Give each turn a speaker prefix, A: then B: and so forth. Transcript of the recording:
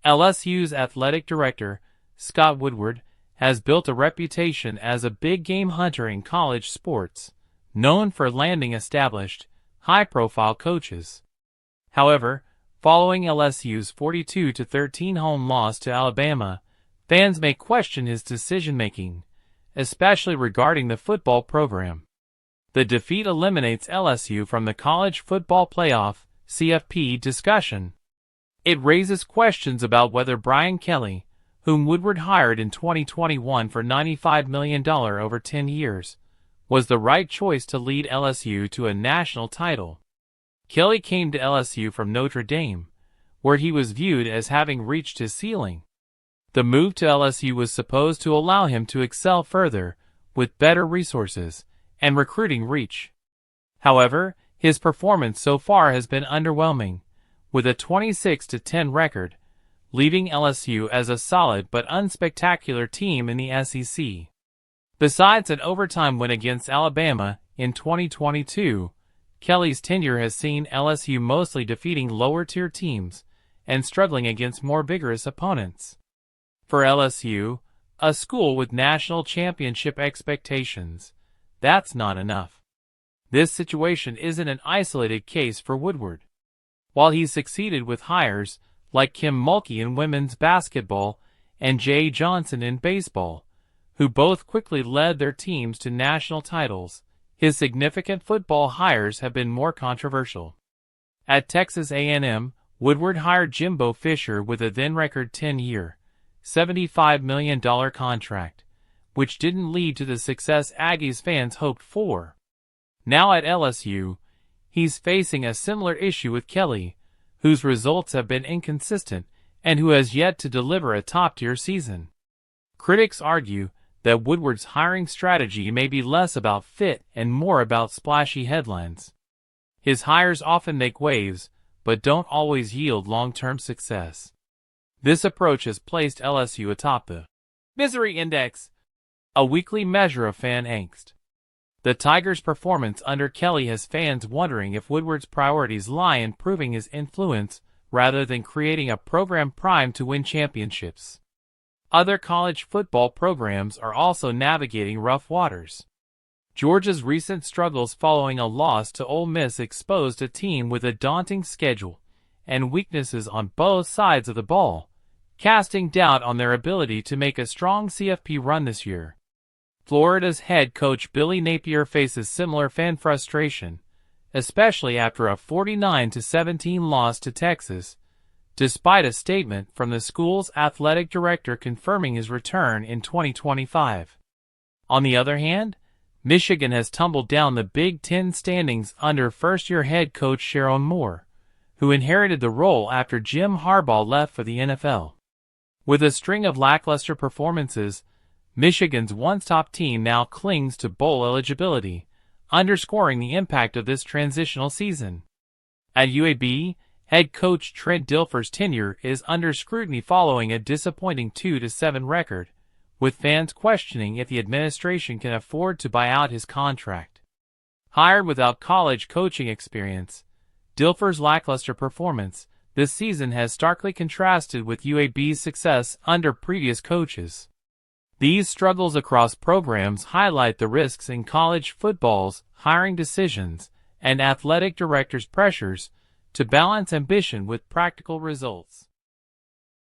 A: LSU's athletic director, Scott Woodward, has built a reputation as a big-game hunter in college sports, known for landing established, high-profile coaches. However, following LSU's 42-13 home loss to Alabama, fans may question his decision-making, especially regarding the football program. The defeat eliminates LSU from the College Football Playoff (CFP) discussion. It raises questions about whether Brian Kelly, whom Woodward hired in 2021 for $95 million over 10 years, was the right choice to lead LSU to a national title. Kelly came to LSU from Notre Dame, where he was viewed as having reached his ceiling. The move to LSU was supposed to allow him to excel further, with better resources and recruiting reach. However, his performance so far has been underwhelming, with a 26-10 record, leaving LSU as a solid but unspectacular team in the SEC. Besides an overtime win against Alabama in 2022, Kelly's tenure has seen LSU mostly defeating lower-tier teams and struggling against more vigorous opponents. For LSU, a school with national championship expectations, that's not enough. This situation isn't an isolated case for Woodward. While he's succeeded with hires like Kim Mulkey in women's basketball and Jay Johnson in baseball, who both quickly led their teams to national titles, his significant football hires have been more controversial. At Texas A&M, Woodward hired Jimbo Fisher with a then-record 10-year, $75 million contract, which didn't lead to the success Aggies fans hoped for. Now at LSU, he's facing a similar issue with Kelly, whose results have been inconsistent and who has yet to deliver a top-tier season. Critics argue that Woodward's hiring strategy may be less about fit and more about splashy headlines. His hires often make waves, but don't always yield long-term success. This approach has placed LSU atop the Misery Index, a weekly measure of fan angst. The Tigers' performance under Kelly has fans wondering if Woodward's priorities lie in proving his influence rather than creating a program primed to win championships. Other college football programs are also navigating rough waters. Georgia's recent struggles following a loss to Ole Miss exposed a team with a daunting schedule and weaknesses on both sides of the ball, casting doubt on their ability to make a strong CFP run this year. Florida's head coach Billy Napier faces similar fan frustration, especially after a 49-17 loss to Texas, despite a statement from the school's athletic director confirming his return in 2025. On the other hand, Michigan has tumbled down the Big Ten standings under first-year head coach Sharon Moore, who inherited the role after Jim Harbaugh left for the NFL. With a string of lackluster performances, Michigan's once-top team now clings to bowl eligibility, underscoring the impact of this transitional season. At UAB, head coach Trent Dilfer's tenure is under scrutiny following a disappointing 2-7 record, with fans questioning if the administration can afford to buy out his contract. Hired without college coaching experience, Dilfer's lackluster performance this season has starkly contrasted with UAB's success under previous coaches. These struggles across programs highlight the risks in college football's hiring decisions and athletic directors' pressures to balance ambition with practical results.